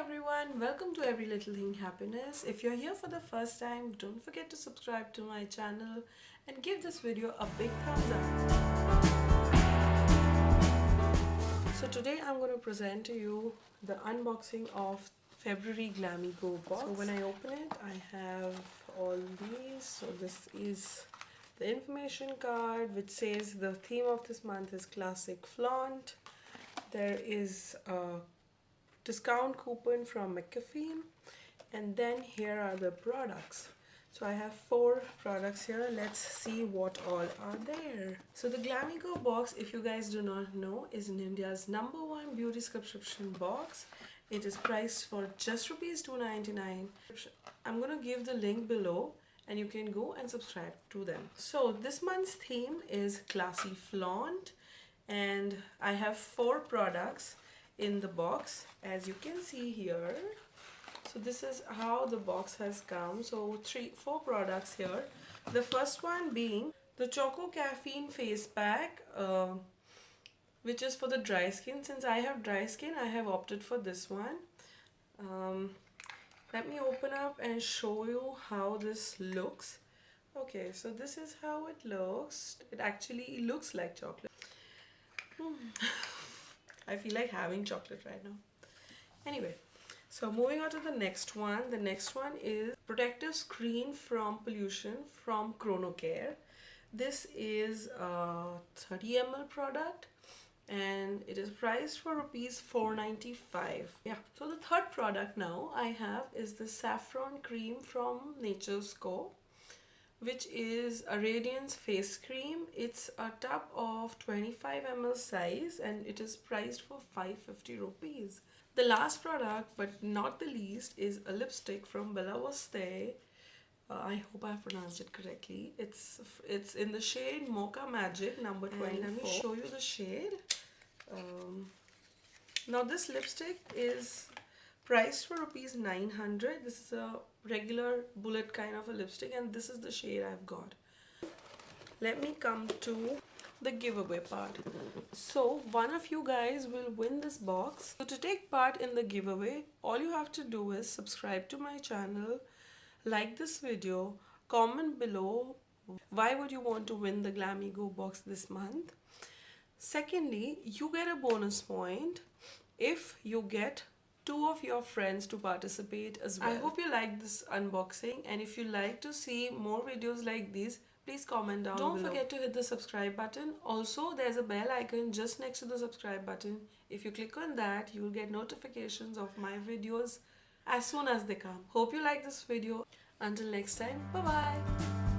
everyone, welcome to Every Little Thing Happiness. If you're here for the first time, don't forget to subscribe to my channel and give this video a big thumbs up. So today I'm going to present to you the unboxing of February GlamEgo box. So when I open it, I have all these. So this is the information card which says the theme of this month is Classic Flaunt. There is a discount coupon from McAfee, and then here are the products. So I have 4 products here. Let's see what all are there. So the GlamEgo box, if you guys do not know, is in India's #1 beauty subscription box. It is priced for just rupees 299. I'm gonna give the link below and you can go and subscribe to them. So this month's theme is Classy Flaunt, and I have 4 products in the box, as you can see here. So this is how the box has come. So 4 products here. The first one being the Choco Caffeine Face Pack, which is for the dry skin. Since I have dry skin, I have opted for this one. Let me open up and show you how this looks. Okay, so this is how it looks. It actually looks like chocolate. I feel like having chocolate right now. Anyway, so moving on to the next one. The next one is protective screen from pollution from Chronocare. This is a 30 ml product and it is priced for rupees 495. Yeah, so the third product now I have is the saffron cream from Nature's Co, which is a radiance face cream. It's a tub of 25 ml size and it is priced for 550 rupees. The last product, but not the least, is a lipstick from Bella Voste. I hope I pronounced it correctly. It's in the shade Mocha Magic number 24. Let me show you the shade. Now this lipstick is priced for rupees 900. This is a regular bullet kind of a lipstick and this is the shade I've got. Let me come to the giveaway part. So one of you guys will win this box. So to take part in the giveaway, all you have to do is subscribe to my channel, like this video, comment below why would you want to win the GlamEgo box this month. Secondly, you get a bonus point if you get 2 of your friends to participate as well. I hope you like this unboxing, and if you like to see more videos like these, please comment down below. Don't forget to hit the subscribe button. Also, there's a bell icon just next to the subscribe button. If you click on that, you will get notifications of my videos as soon as they come. Hope you like this video. Until next time, bye bye.